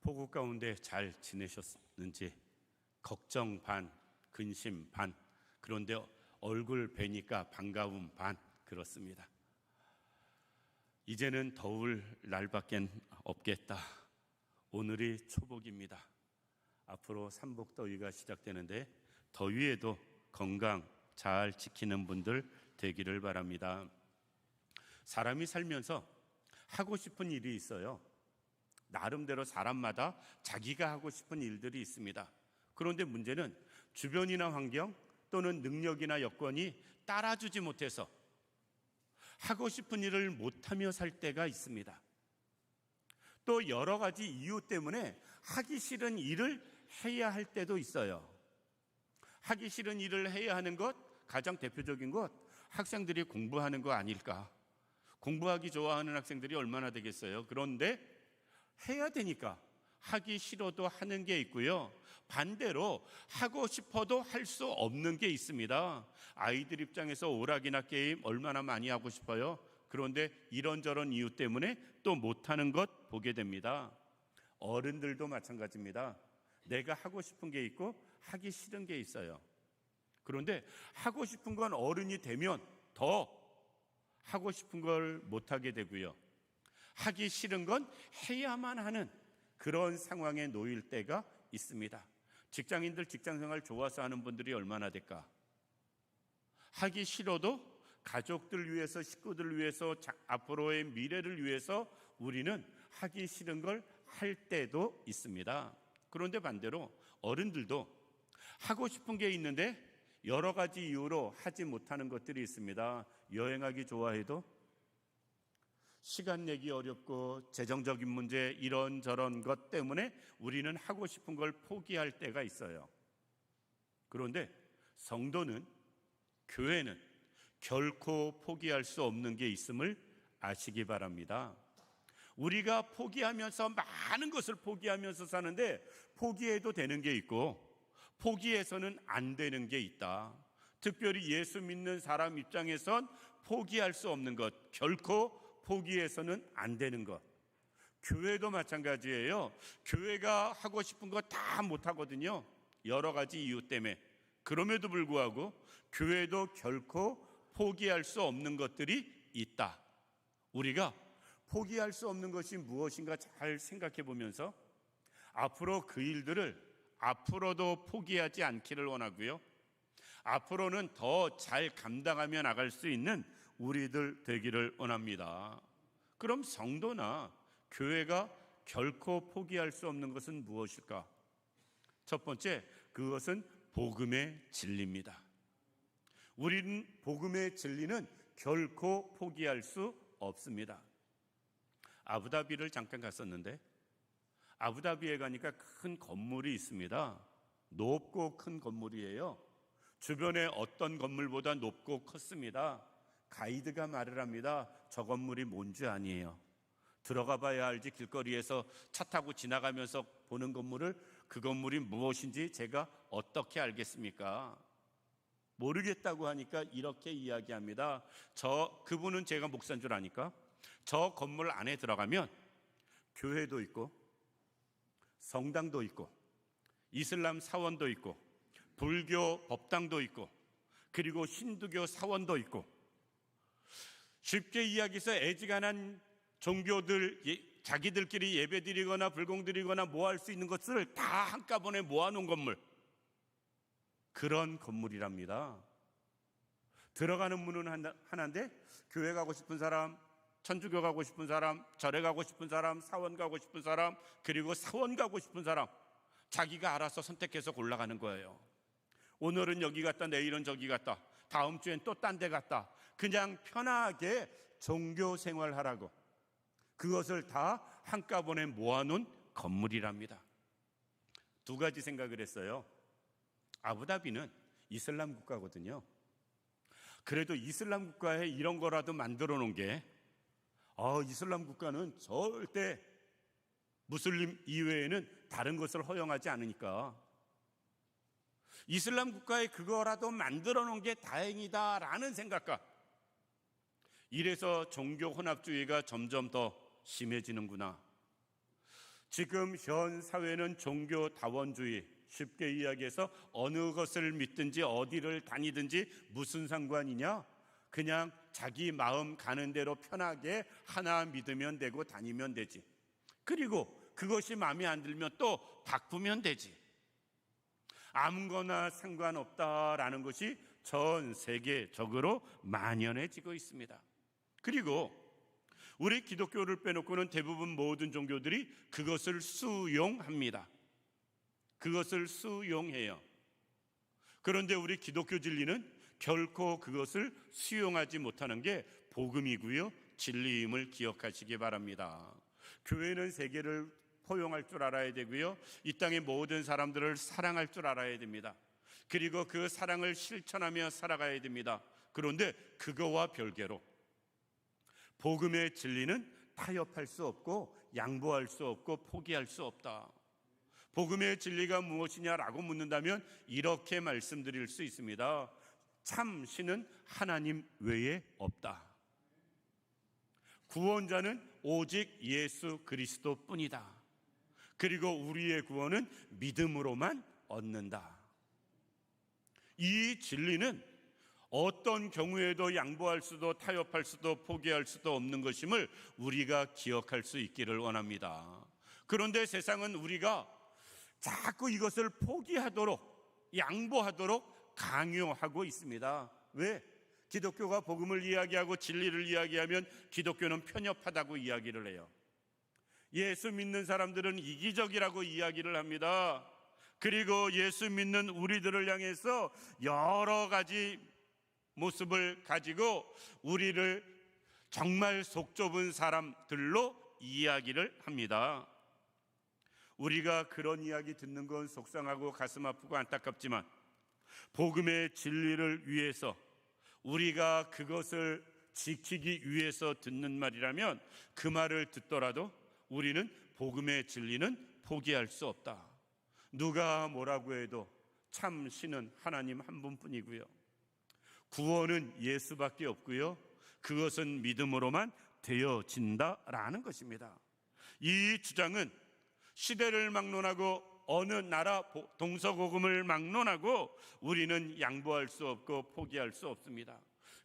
폭우 가운데 잘 지내셨는지 걱정 반, 근심 반, 그런데 얼굴 뵈니까 반가움 반, 그렇습니다. 이제는 더울 날밖엔 없겠다. 오늘이 초복입니다. 앞으로 삼복더위가 시작되는데 더위에도 건강 잘 지키는 분들 되기를 바랍니다. 사람이 살면서 하고 싶은 일이 있어요. 나름대로 사람마다 자기가 하고 싶은 일들이 있습니다. 그런데 문제는 주변이나 환경 또는 능력이나 여건이 따라주지 못해서 하고 싶은 일을 못하며 살 때가 있습니다. 또 여러 가지 이유 때문에 하기 싫은 일을 해야 할 때도 있어요. 하기 싫은 일을 해야 하는 것, 가장 대표적인 것, 학생들이 공부하는 거 아닐까? 공부하기 좋아하는 학생들이 얼마나 되겠어요? 그런데 해야 되니까 하기 싫어도 하는 게 있고요. 반대로 하고 싶어도 할 수 없는 게 있습니다. 아이들 입장에서 오락이나 게임 얼마나 많이 하고 싶어요. 그런데 이런저런 이유 때문에 또 못하는 것 보게 됩니다. 어른들도 마찬가지입니다. 내가 하고 싶은 게 있고 하기 싫은 게 있어요. 그런데 하고 싶은 건 어른이 되면 더 하고 싶은 걸 못하게 되고요. 하기 싫은 건 해야만 하는 그런 상황에 놓일 때가 있습니다. 직장인들 직장생활 좋아서 하는 분들이 얼마나 될까? 하기 싫어도 가족들 위해서, 식구들 위해서, 앞으로의 미래를 위해서 우리는 하기 싫은 걸 할 때도 있습니다. 그런데 반대로 어른들도 하고 싶은 게 있는데 여러 가지 이유로 하지 못하는 것들이 있습니다. 여행하기 좋아해도 시간 내기 어렵고 재정적인 문제 이런저런 것 때문에 우리는 하고 싶은 걸 포기할 때가 있어요. 그런데 성도는, 교회는 결코 포기할 수 없는 게 있음을 아시기 바랍니다. 우리가 포기하면서 많은 것을 포기하면서 사는데 포기해도 되는 게 있고 포기해서는 안 되는 게 있다. 특별히 예수 믿는 사람 입장에선 포기할 수 없는 것, 결코 포기해서는 안 되는 것. 교회도 마찬가지예요. 교회가 하고 싶은 거 다 못하거든요. 여러 가지 이유 때문에. 그럼에도 불구하고 교회도 결코 포기할 수 없는 것들이 있다. 우리가 포기할 수 없는 것이 무엇인가 잘 생각해 보면서 앞으로 그 일들을 앞으로도 포기하지 않기를 원하고요. 앞으로는 더 잘 감당하며 나갈 수 있는 우리들 되기를 원합니다. 그럼 성도나 교회가 결코 포기할 수 없는 것은 무엇일까? 첫 번째, 그것은 복음의 진리입니다. 우리는 복음의 진리는 결코 포기할 수 없습니다. 아부다비를 잠깐 갔었는데 아부다비에 가니까 큰 건물이 있습니다. 높고 큰 건물이에요. 주변에 어떤 건물보다 높고 컸습니다. 가이드가 말을 합니다. 저 건물이 뭔지 아니에요. 들어가 봐야 알지 길거리에서 차 타고 지나가면서 보는 건물을 그 건물이 무엇인지 제가 어떻게 알겠습니까? 모르겠다고 하니까 이렇게 이야기합니다. 그분은 제가 목사인 줄 아니까 저 건물 안에 들어가면 교회도 있고 성당도 있고 이슬람 사원도 있고 불교 법당도 있고 그리고 힌두교 사원도 있고 쉽게 이야기해서 애지간한 종교들 자기들끼리 예배드리거나 불공드리거나 모아할 수 있는 것을 다 한꺼번에 모아놓은 건물, 그런 건물이랍니다. 들어가는 문은 하나인데 교회 가고 싶은 사람, 천주교 가고 싶은 사람, 절에 가고 싶은 사람, 사원 가고 싶은 사람, 그리고 사원 가고 싶은 사람 자기가 알아서 선택해서 골라가는 거예요. 오늘은 여기 갔다 내일은 저기 갔다 다음 주엔 또 딴 데 갔다 그냥 편하게 종교 생활하라고 그것을 다 한꺼번에 모아놓은 건물이랍니다. 두 가지 생각을 했어요. 아부다비는 이슬람 국가거든요. 그래도 이슬람 국가에 이런 거라도 만들어 놓은 게 이슬람 국가는 절대 무슬림 이외에는 다른 것을 허용하지 않으니까 이슬람 국가에 그거라도 만들어 놓은 게 다행이다라는 생각과 이래서 종교 혼합주의가 점점 더 심해지는구나. 지금 현 사회는 종교 다원주의, 쉽게 이야기해서 어느 것을 믿든지 어디를 다니든지 무슨 상관이냐? 그냥 자기 마음 가는 대로 편하게 하나 믿으면 되고 다니면 되지. 그리고 그것이 마음에 안 들면 또 바꾸면 되지. 아무거나 상관없다라는 것이 전 세계적으로 만연해지고 있습니다. 그리고 우리 기독교를 빼놓고는 대부분 모든 종교들이 그것을 수용합니다. 그것을 수용해요. 그런데 우리 기독교 진리는 결코 그것을 수용하지 못하는 게 복음이고요, 진리임을 기억하시기 바랍니다. 교회는 세계를 포용할 줄 알아야 되고요, 이 땅의 모든 사람들을 사랑할 줄 알아야 됩니다. 그리고 그 사랑을 실천하며 살아가야 됩니다. 그런데 그거와 별개로 복음의 진리는 타협할 수 없고 양보할 수 없고 포기할 수 없다. 복음의 진리가 무엇이냐라고 묻는다면 이렇게 말씀드릴 수 있습니다. 참 신은 하나님 외에 없다. 구원자는 오직 예수 그리스도뿐이다. 그리고 우리의 구원은 믿음으로만 얻는다. 이 진리는 어떤 경우에도 양보할 수도 타협할 수도 포기할 수도 없는 것임을 우리가 기억할 수 있기를 원합니다. 그런데 세상은 우리가 자꾸 이것을 포기하도록 양보하도록 강요하고 있습니다. 왜? 기독교가 복음을 이야기하고 진리를 이야기하면 기독교는 편협하다고 이야기를 해요. 예수 믿는 사람들은 이기적이라고 이야기를 합니다. 그리고 예수 믿는 우리들을 향해서 여러 가지 모습을 가지고 우리를 정말 속 좁은 사람들로 이야기를 합니다. 우리가 그런 이야기 듣는 건 속상하고 가슴 아프고 안타깝지만 복음의 진리를 위해서 우리가 그것을 지키기 위해서 듣는 말이라면 그 말을 듣더라도 우리는 복음의 진리는 포기할 수 없다. 누가 뭐라고 해도 참 신은 하나님 한 분뿐이고요, 구원은 예수밖에 없고요, 그것은 믿음으로만 되어진다라는 것입니다. 이 주장은 시대를 막론하고 어느 나라 동서고금을 막론하고 우리는 양보할 수 없고 포기할 수 없습니다.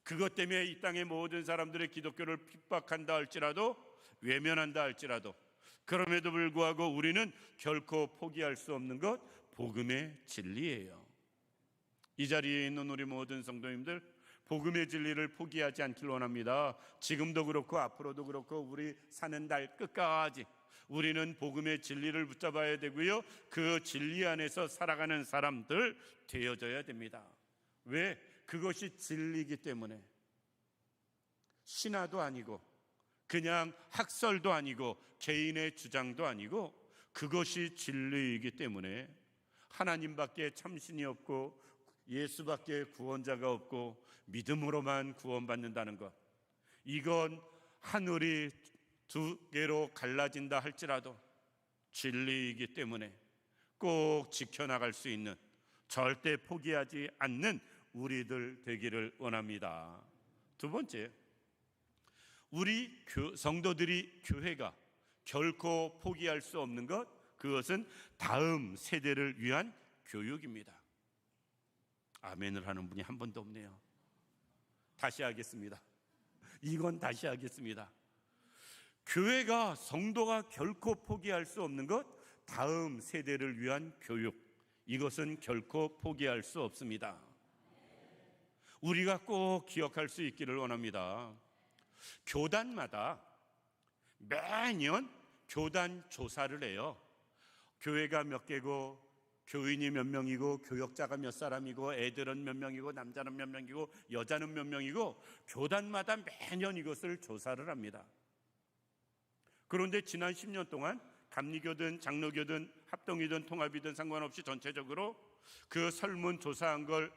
그것 때문에 이 땅의 모든 사람들의 기독교를 핍박한다 할지라도, 외면한다 할지라도, 그럼에도 불구하고 우리는 결코 포기할 수 없는 것, 복음의 진리예요. 이 자리에 있는 우리 모든 성도님들, 복음의 진리를 포기하지 않길 원합니다. 지금도 그렇고 앞으로도 그렇고 우리 사는 날 끝까지 우리는 복음의 진리를 붙잡아야 되고요, 그 진리 안에서 살아가는 사람들 되어져야 됩니다. 왜? 그것이 진리이기 때문에. 신화도 아니고 그냥 학설도 아니고 개인의 주장도 아니고 그것이 진리이기 때문에 하나님밖에 참신이 없고 예수밖에 구원자가 없고 믿음으로만 구원받는다는 것, 이건 하늘이 두 개로 갈라진다 할지라도 진리이기 때문에 꼭 지켜나갈 수 있는, 절대 포기하지 않는 우리들 되기를 원합니다. 두 번째, 우리 성도들이, 교회가 결코 포기할 수 없는 것, 그것은 다음 세대를 위한 교육입니다. 아멘을 하는 분이 한 번도 없네요. 다시 하겠습니다. 이건 다시 하겠습니다. 교회가, 성도가 결코 포기할 수 없는 것, 다음 세대를 위한 교육, 이것은 결코 포기할 수 없습니다. 우리가 꼭 기억할 수 있기를 원합니다. 교단마다 매년 교단 조사를 해요. 교회가 몇 개고, 교인이 몇 명이고, 교역자가 몇 사람이고, 애들은 몇 명이고, 남자는 몇 명이고, 여자는 몇 명이고, 교단마다 매년 이것을 조사를 합니다. 그런데 지난 10년 동안 감리교든 장로교든 합동이든 통합이든 상관없이 전체적으로 그 설문조사한 걸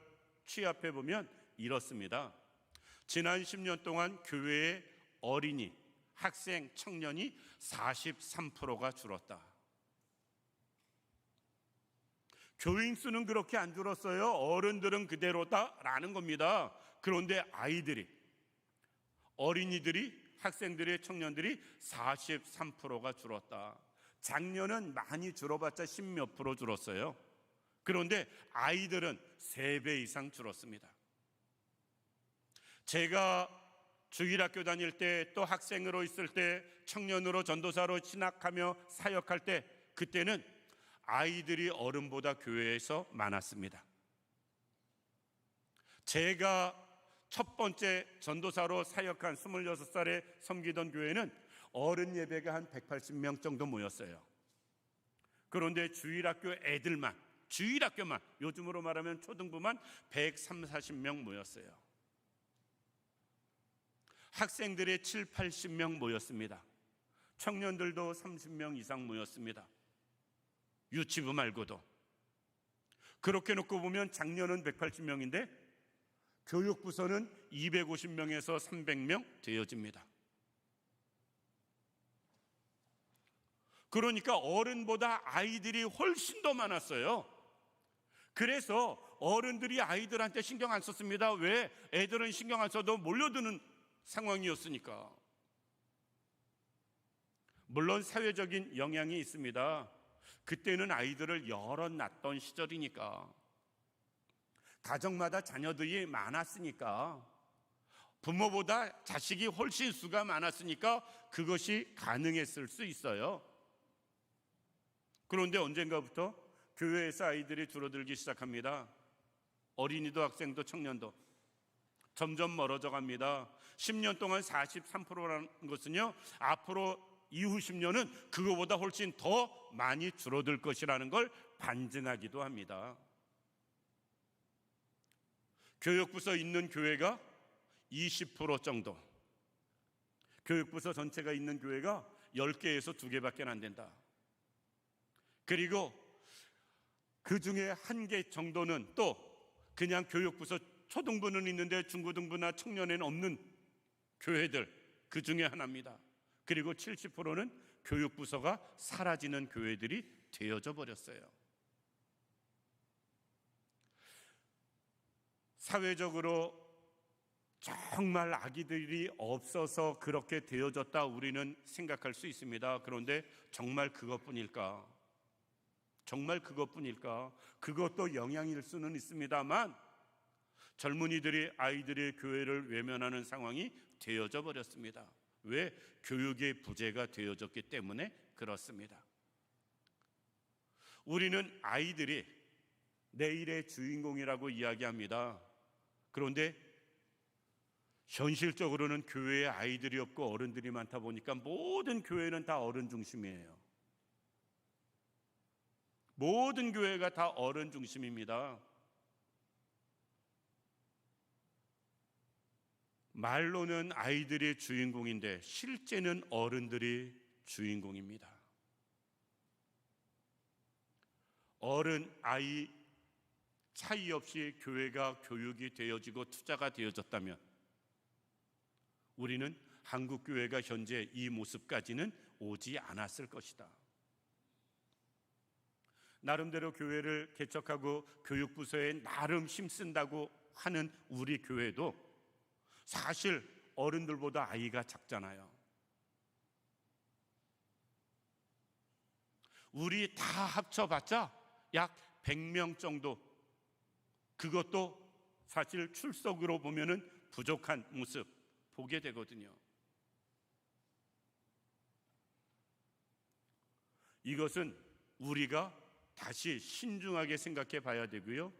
취합해 보면 이렇습니다. 지난 10년 동안 교회의 어린이, 학생, 청년이 43%가 줄었다. 교인 수는 그렇게 안 줄었어요. 어른들은 그대로다라는 겁니다. 그런데 아이들이, 어린이들이, 학생들의, 청년들이 43%가 줄었다. 작년은 많이 줄어봤자 10몇 프로 줄었어요. 그런데 아이들은 3배 이상 줄었습니다. 제가 주일학교 다닐 때, 또 학생으로 있을 때, 청년으로 전도사로 진학하며 사역할 때, 그때는 아이들이 어른보다 교회에서 많았습니다. 제가 첫 번째 전도사로 사역한 26살에 섬기던 교회는 어른 예배가 한 180명 정도 모였어요. 그런데 주일학교 애들만, 주일학교만, 요즘으로 말하면 초등부만 130, 40명 모였어요. 학생들이 7, 80명 모였습니다. 청년들도 30명 이상 모였습니다. 유치부 말고도. 그렇게 놓고 보면 작년은 180명인데 교육부서는 250명에서 300명 되어집니다. 그러니까 어른보다 아이들이 훨씬 더 많았어요. 그래서 어른들이 아이들한테 신경 안 썼습니다. 왜? 애들은 신경 안 써도 몰려드는 상황이었으니까. 물론 사회적인 영향이 있습니다. 그때는 아이들을 여러 낳던 시절이니까, 가정마다 자녀들이 많았으니까, 부모보다 자식이 훨씬 수가 많았으니까 그것이 가능했을 수 있어요. 그런데 언젠가부터 교회에서 아이들이 줄어들기 시작합니다. 어린이도 학생도 청년도 점점 멀어져 갑니다. 10년 동안 43%라는 것은요, 앞으로 이후 10년은 그거보다 훨씬 더 많이 줄어들 것이라는 걸 반증하기도 합니다. 교육부서 있는 교회가 20% 정도, 교육부서 전체가 있는 교회가 10개에서 2개밖에 안 된다. 그리고 그 중에 1개 정도는 또 그냥 교육부서, 초등부는 있는데 중고등부나 청년에는 없는 교회들, 그 중에 하나입니다. 그리고 70%는 교육부서가 사라지는 교회들이 되어져 버렸어요. 사회적으로 정말 아기들이 없어서 그렇게 되어졌다 우리는 생각할 수 있습니다. 그런데 정말 그것뿐일까? 정말 그것뿐일까? 그것도 영향일 수는 있습니다만 젊은이들이 아이들의 교회를 외면하는 상황이 되어져 버렸습니다. 왜? 교육의 부재가 되어졌기 때문에 그렇습니다. 우리는 아이들이 내일의 주인공이라고 이야기합니다. 그런데 현실적으로는 교회에 아이들이 없고 어른들이 많다 보니까 모든 교회는 다 어른 중심이에요. 모든 교회가 다 어른 중심입니다. 말로는 아이들이 주인공인데 실제는 어른들이 주인공입니다. 어른, 아이 차이 없이 교회가 교육이 되어지고 투자가 되어졌다면 우리는 한국 교회가 현재 이 모습까지는 오지 않았을 것이다. 나름대로 교회를 개척하고 교육부서에 나름 힘쓴다고 하는 우리 교회도 사실 어른들보다 아이가 작잖아요. 우리 다 합쳐봤자 약 100명 정도, 그것도 사실 출석으로 보면은 부족한 모습 보게 되거든요. 이것은 우리가 다시 신중하게 생각해 봐야 되고요,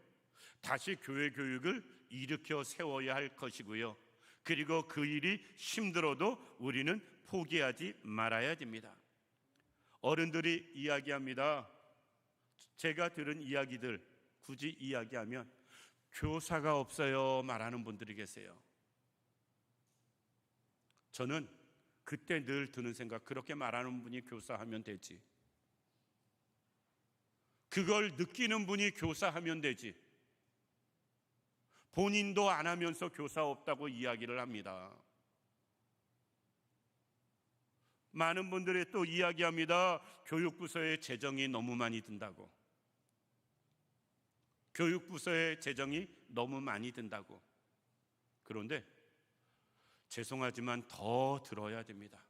다시 교회 교육을 일으켜 세워야 할 것이고요, 그리고 그 일이 힘들어도 우리는 포기하지 말아야 됩니다. 어른들이 이야기합니다. 제가 들은 이야기들 굳이 이야기하면 교사가 없어요 말하는 분들이 계세요. 저는 그때 늘 드는 생각, 그렇게 말하는 분이 교사하면 되지, 그걸 느끼는 분이 교사하면 되지, 본인도 안 하면서 교사 없다고 이야기를 합니다. 많은 분들이 또 이야기합니다. 교육부서의 재정이 너무 많이 든다고. 교육부서의 재정이 너무 많이 든다고. 그런데 죄송하지만 더 들어야 됩니다.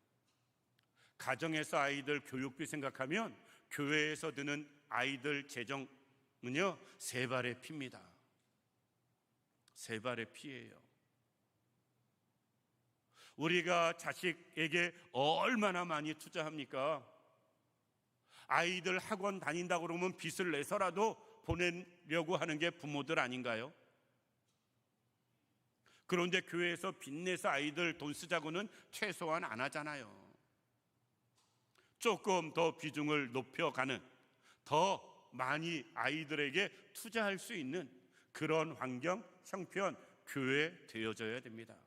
가정에서 아이들 교육비 생각하면 교회에서 드는 아이들 재정은요, 세 발의 피입니다. 세 발의 피예요. 우리가 자식에게 얼마나 많이 투자합니까? 아이들 학원 다닌다고 그러면 빚을 내서라도 보내려고 하는 게 부모들 아닌가요? 그런데 교회에서 빚내서 아이들 돈 쓰자고는 최소한 안 하잖아요. 조금 더 비중을 높여가는, 더 많이 아이들에게 투자할 수 있는 그런 환경, 형편, 교회 되어져야 됩니다.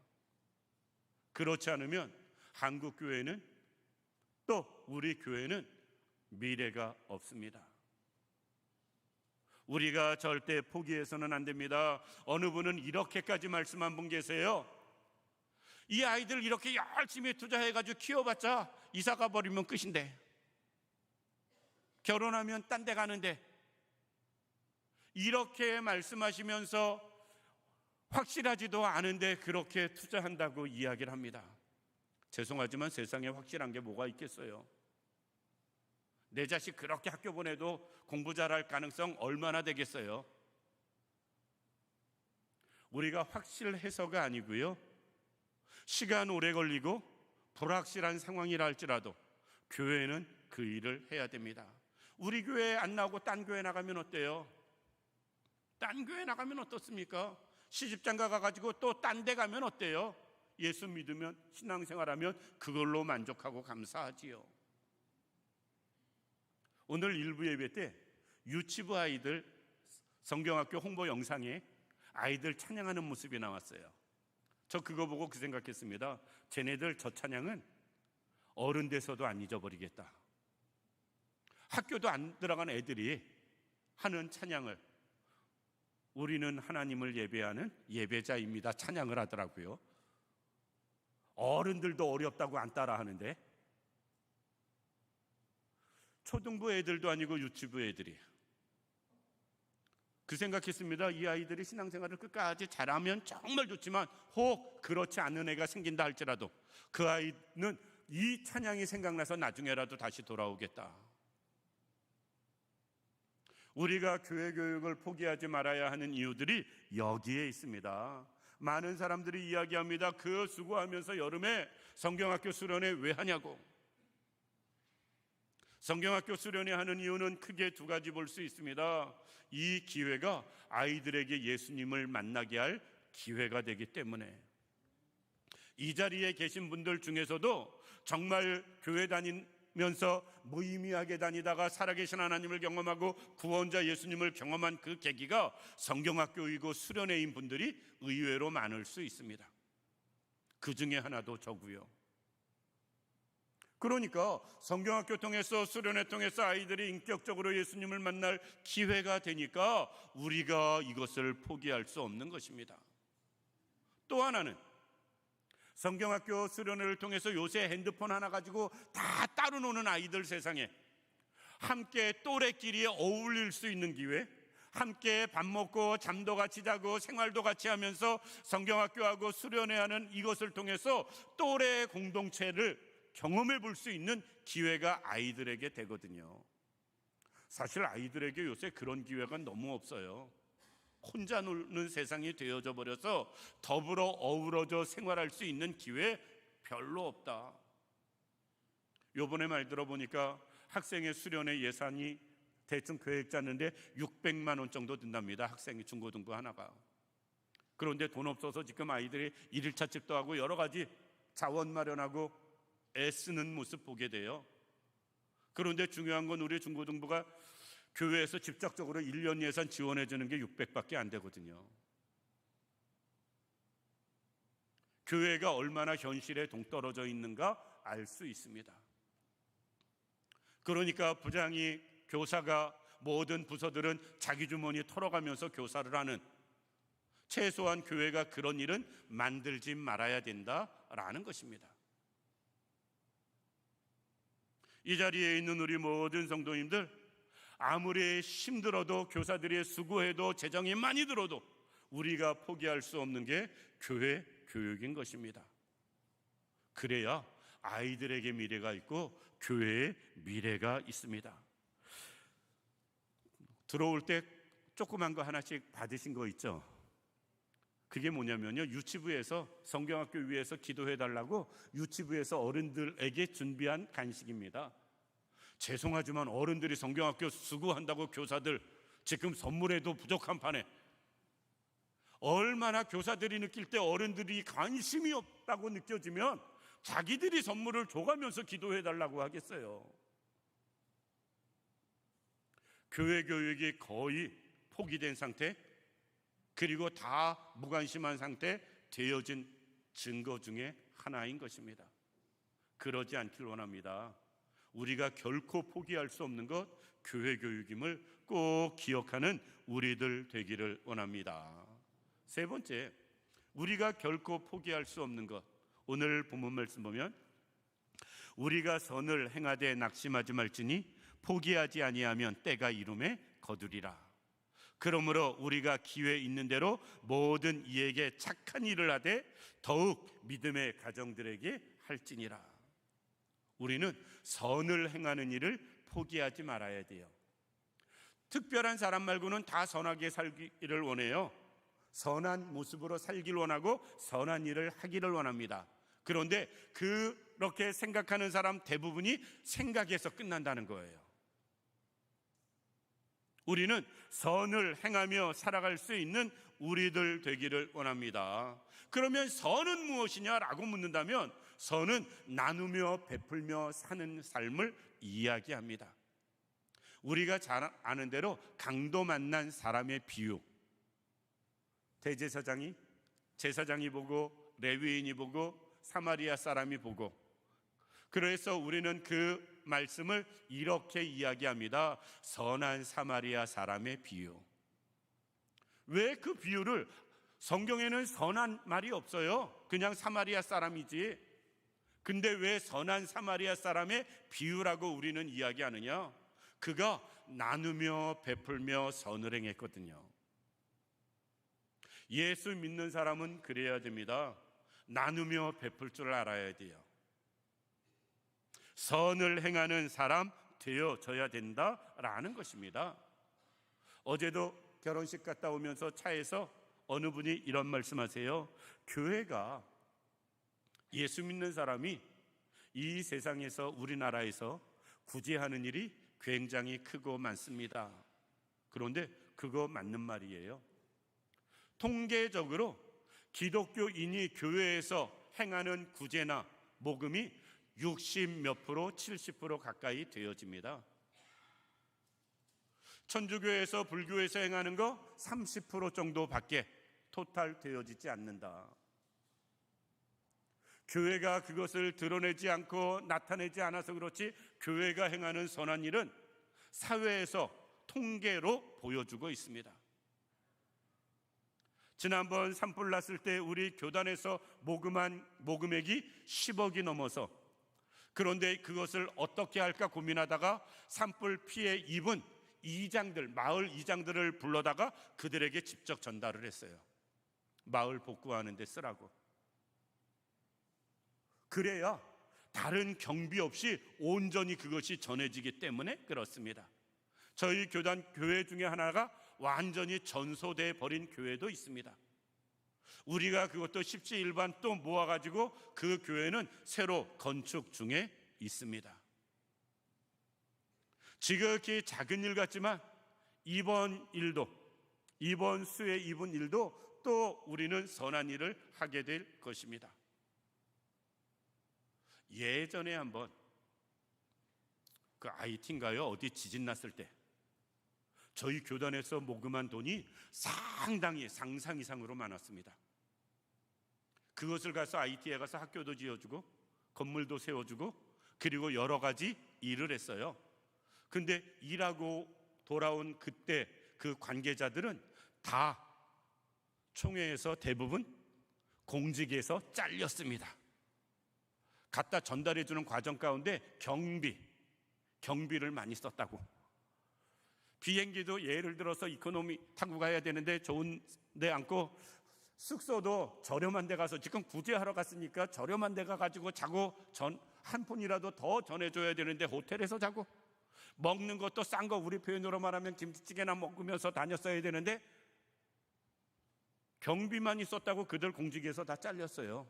그렇지 않으면 한국 교회는, 또 우리 교회는 미래가 없습니다. 우리가 절대 포기해서는 안 됩니다. 어느 분은 이렇게까지 말씀한 분 계세요. 이 아이들 이렇게 열심히 투자해가지고 키워봤자 이사 가버리면 끝인데, 결혼하면 딴 데 가는데, 이렇게 말씀하시면서 확실하지도 않은데 그렇게 투자한다고 이야기를 합니다. 죄송하지만 세상에 확실한 게 뭐가 있겠어요? 내 자식 그렇게 학교 보내도 공부 잘할 가능성 얼마나 되겠어요? 우리가 확실해서가 아니고요, 시간 오래 걸리고 불확실한 상황이라 할지라도 교회는 그 일을 해야 됩니다. 우리 교회 안 나오고 딴 교회 나가면 어때요? 딴 교회 나가면 어떻습니까? 시집장가 가가지고 또 딴 데 가면 어때요? 예수 믿으면, 신앙생활하면 그걸로 만족하고 감사하지요. 오늘 일부 예배 때 유치부 아이들 성경학교 홍보 영상에 아이들 찬양하는 모습이 나왔어요. 저 그거 보고 그 생각했습니다. 쟤네들 저 찬양은 어른 돼서도 안 잊어버리겠다. 학교도 안 들어간 애들이 하는 찬양을, 우리는 하나님을 예배하는 예배자입니다, 찬양을 하더라고요. 어른들도 어렵다고 안 따라 하는데, 초등부 애들도 아니고 유치부 애들이. 그 생각했습니다. 이 아이들이 신앙생활을 끝까지 잘하면 정말 좋지만, 혹 그렇지 않은 애가 생긴다 할지라도 그 아이는 이 찬양이 생각나서 나중에라도 다시 돌아오겠다. 우리가 교회 교육을 포기하지 말아야 하는 이유들이 여기에 있습니다. 많은 사람들이 이야기합니다. 그 수고하면서 여름에 성경학교 수련회 왜 하냐고. 성경학교 수련회 하는 이유는 크게 두 가지 볼 수 있습니다. 이 기회가 아이들에게 예수님을 만나게 할 기회가 되기 때문에. 이 자리에 계신 분들 중에서도 정말 교회 다니면서 무의미하게 다니다가 살아계신 하나님을 경험하고 구원자 예수님을 경험한 그 계기가 성경학교이고 수련회인 분들이 의외로 많을 수 있습니다. 그 중에 하나도 저고요. 그러니까 성경학교 통해서, 수련회 통해서 아이들이 인격적으로 예수님을 만날 기회가 되니까 우리가 이것을 포기할 수 없는 것입니다. 또 하나는 성경학교 수련회를 통해서 요새 핸드폰 하나 가지고 다 따로 노는 아이들 세상에 함께 또래끼리 어울릴 수 있는 기회, 함께 밥 먹고 잠도 같이 자고 생활도 같이 하면서 성경학교하고 수련회하는 이것을 통해서 또래 공동체를 경험해 볼 수 있는 기회가 아이들에게 되거든요. 사실 아이들에게 요새 그런 기회가 너무 없어요. 혼자 노는 세상이 되어져 버려서 더불어 어우러져 생활할 수 있는 기회 별로 없다. 요번에 말 들어보니까 학생의 수련회 예산이 대충 계획 짰는데 600만 원 정도 든답니다. 학생이 중고등부 하나가. 그런데 돈 없어서 지금 아이들이 1일차 집도 하고 여러 가지 자원 마련하고 애쓰는 모습 보게 돼요. 그런데 중요한 건 우리 중고등부가 교회에서 직접적으로 1년 예산 지원해 주는 게 600밖에 안 되거든요. 교회가 얼마나 현실에 동떨어져 있는가 알 수 있습니다. 그러니까 부장이, 교사가, 모든 부서들은 자기 주머니 털어가면서 교사를 하는, 최소한 교회가 그런 일은 만들지 말아야 된다라는 것입니다. 이 자리에 있는 우리 모든 성도님들, 아무리 힘들어도, 교사들이 수고해도, 재정이 많이 들어도 우리가 포기할 수 없는 게 교회 교육인 것입니다. 그래야 아이들에게 미래가 있고 교회에 미래가 있습니다. 들어올 때 조그만 거 하나씩 받으신 거 있죠? 그게 뭐냐면요, 유치부에서 성경학교 위에서 기도해달라고 유치부에서 어른들에게 준비한 간식입니다. 죄송하지만 어른들이 성경학교 수고한다고 교사들 지금 선물해도 부족한 판에, 얼마나 교사들이 느낄 때 어른들이 관심이 없다고 느껴지면 자기들이 선물을 줘가면서 기도해달라고 하겠어요. 교회 교육이 거의 포기된 상태, 그리고 다 무관심한 상태 되어진 증거 중에 하나인 것입니다. 그러지 않길 원합니다. 우리가 결코 포기할 수 없는 것, 교회 교육임을 꼭 기억하는 우리들 되기를 원합니다. 세 번째, 우리가 결코 포기할 수 없는 것, 오늘 본문 말씀 보면 우리가 선을 행하되 낙심하지 말지니 포기하지 아니하면 때가 이름에 거두리라. 그러므로 우리가 기회 있는 대로 모든 이에게 착한 일을 하되 더욱 믿음의 가정들에게 할지니라. 우리는 선을 행하는 일을 포기하지 말아야 돼요. 특별한 사람 말고는 다 선하게 살기를 원해요. 선한 모습으로 살기를 원하고 선한 일을 하기를 원합니다. 그런데 그렇게 생각하는 사람 대부분이 생각에서 끝난다는 거예요. 우리는 선을 행하며 살아갈 수 있는 우리들 되기를 원합니다. 그러면 선은 무엇이냐라고 묻는다면, 선은 나누며 베풀며 사는 삶을 이야기합니다. 우리가 잘 아는 대로 강도 만난 사람의 비유, 대제사장이, 제사장이 보고 레위인이 보고 사마리아 사람이 보고, 그래서 우리는 그 말씀을 이렇게 이야기합니다. 선한 사마리아 사람의 비유. 왜 그 비유를, 성경에는 선한 말이 없어요. 그냥 사마리아 사람이지. 근데 왜 선한 사마리아 사람의 비유라고 우리는 이야기하느냐? 그가 나누며 베풀며 선을 행했거든요. 예수 믿는 사람은 그래야 됩니다. 나누며 베풀 줄 알아야 돼요. 선을 행하는 사람 되어져야 된다라는 것입니다. 어제도 결혼식 갔다 오면서 차에서 어느 분이 이런 말씀하세요. 교회가, 예수 믿는 사람이 이 세상에서, 우리나라에서 구제하는 일이 굉장히 크고 많습니다. 그런데 그거 맞는 말이에요. 통계적으로 기독교인이 교회에서 행하는 구제나 모금이 60몇 프로, 70% 가까이 되어집니다. 천주교에서, 불교에서 행하는 거 30% 정도밖에 토탈 되어지지 않는다. 교회가 그것을 드러내지 않고 나타내지 않아서 그렇지, 교회가 행하는 선한 일은 사회에서 통계로 보여주고 있습니다. 지난번 산불 났을 때 우리 교단에서 모금한 모금액이 10억이 넘어서, 그런데 그것을 어떻게 할까 고민하다가 산불 피해 입은 이장들, 마을 이장들을 불러다가 그들에게 직접 전달을 했어요. 마을 복구하는 데 쓰라고. 그래야 다른 경비 없이 온전히 그것이 전해지기 때문에 그렇습니다. 저희 교단 교회 중에 하나가 완전히 전소돼 버린 교회도 있습니다. 우리가 그것도 십시일반 또 모아가지고 그 교회는 새로 건축 중에 있습니다. 지극히 작은 일 같지만 이번 수에 이번 일도 또 우리는 선한 일을 하게 될 것입니다. 예전에 한번 그 IT인가요? 어디 지진 났을 때 저희 교단에서 모금한 돈이 상당히 상상 이상으로 많았습니다. 그것을 가서 IT에 가서 학교도 지어주고 건물도 세워주고 그리고 여러 가지 일을 했어요. 근데 일하고 돌아온 그때 그 관계자들은 다 총회에서 대부분 공직에서 잘렸습니다. 갖다 전달해주는 과정 가운데 경비를 많이 썼다고. 비행기도 예를 들어서 이코노미 타고 가야 되는데 좋은 데 앉고, 숙소도 저렴한 데 가서, 지금 구제하러 갔으니까 저렴한 데 가가지고 자고 한 푼이라도 더 전해줘야 되는데 호텔에서 자고, 먹는 것도 싼 거 우리 표현으로 말하면 김치찌개나 먹으면서 다녔어야 되는데 경비만 있었다고 그들 공직에서 다 잘렸어요.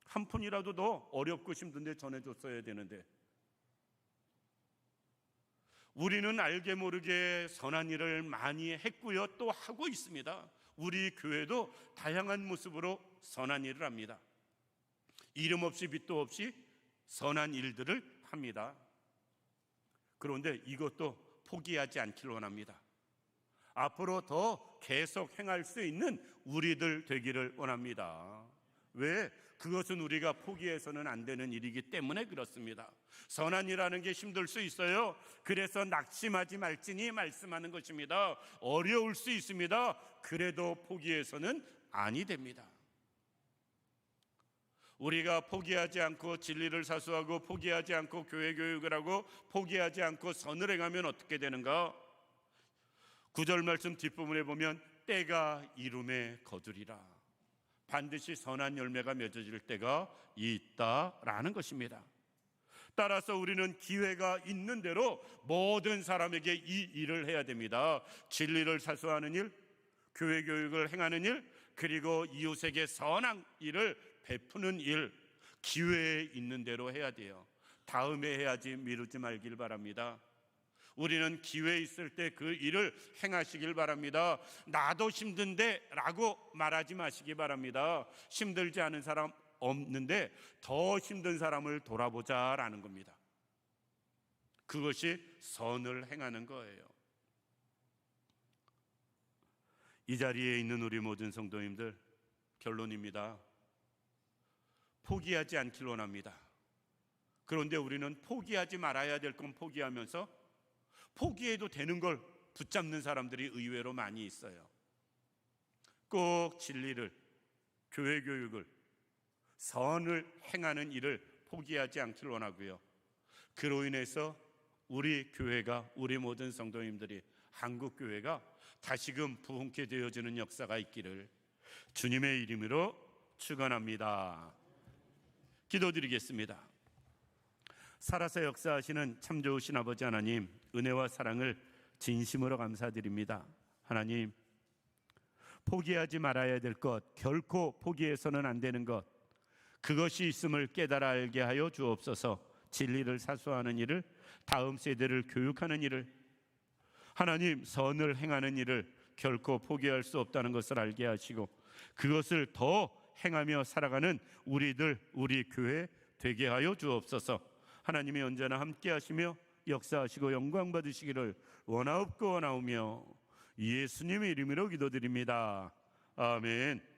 한 푼이라도 더 어렵고 힘든데 전해줬어야 되는데, 우리는 알게 모르게 선한 일을 많이 했고요, 또 하고 있습니다. 우리 교회도 다양한 모습으로 선한 일을 합니다. 이름 없이 빛도 없이 선한 일들을 합니다. 그런데 이것도 포기하지 않기를 원합니다. 앞으로 더 계속 행할 수 있는 우리들 되기를 원합니다. 왜? 그것은 우리가 포기해서는 안 되는 일이기 때문에 그렇습니다. 선한 일하는 게 힘들 수 있어요. 그래서 낙심하지 말지니 말씀하는 것입니다. 어려울 수 있습니다. 그래도 포기해서는 아니 됩니다. 우리가 포기하지 않고 진리를 사수하고 포기하지 않고 교회 교육을 하고 포기하지 않고 선을 행하면 어떻게 되는가? 9절 말씀 뒷부분에 보면 때가 이름에 거두리라. 반드시 선한 열매가 맺어질 때가 있다라는 것입니다. 따라서 우리는 기회가 있는 대로 모든 사람에게 이 일을 해야 됩니다. 진리를 사수하는 일, 교회 교육을 행하는 일, 그리고 이웃에게 선한 일을 베푸는 일, 기회에 있는 대로 해야 돼요. 다음에 해야지 미루지 말길 바랍니다. 우리는 기회 있을 때 그 일을 행하시길 바랍니다. 나도 힘든데 라고 말하지 마시기 바랍니다. 힘들지 않은 사람 없는데 더 힘든 사람을 돌아보자라는 겁니다. 그것이 선을 행하는 거예요. 이 자리에 있는 우리 모든 성도님들, 결론입니다. 포기하지 않길 원합니다. 그런데 우리는 포기하지 말아야 될 건 포기하면서 포기해도 되는 걸 붙잡는 사람들이 의외로 많이 있어요. 꼭 진리를, 교회 교육을, 선을 행하는 일을 포기하지 않길 원하고요. 그로 인해서 우리 교회가, 우리 모든 성도님들이, 한국 교회가 다시금 부흥케 되어지는 역사가 있기를 주님의 이름으로 축원합니다. 기도드리겠습니다. 살아서 역사하시는 참 좋으신 아버지 하나님, 은혜와 사랑을 진심으로 감사드립니다. 하나님, 포기하지 말아야 될 것, 결코 포기해서는 안 되는 것, 그것이 있음을 깨달아 알게 하여 주옵소서. 진리를 사수하는 일을, 다음 세대를 교육하는 일을, 하나님 선을 행하는 일을 결코 포기할 수 없다는 것을 알게 하시고 그것을 더 행하며 살아가는 우리들, 우리 교회 되게 하여 주옵소서. 하나님이 언제나 함께 하시며 역사하시고 영광 받으시기를 원하옵고 원하오며 예수님의 이름으로 기도드립니다. 아멘.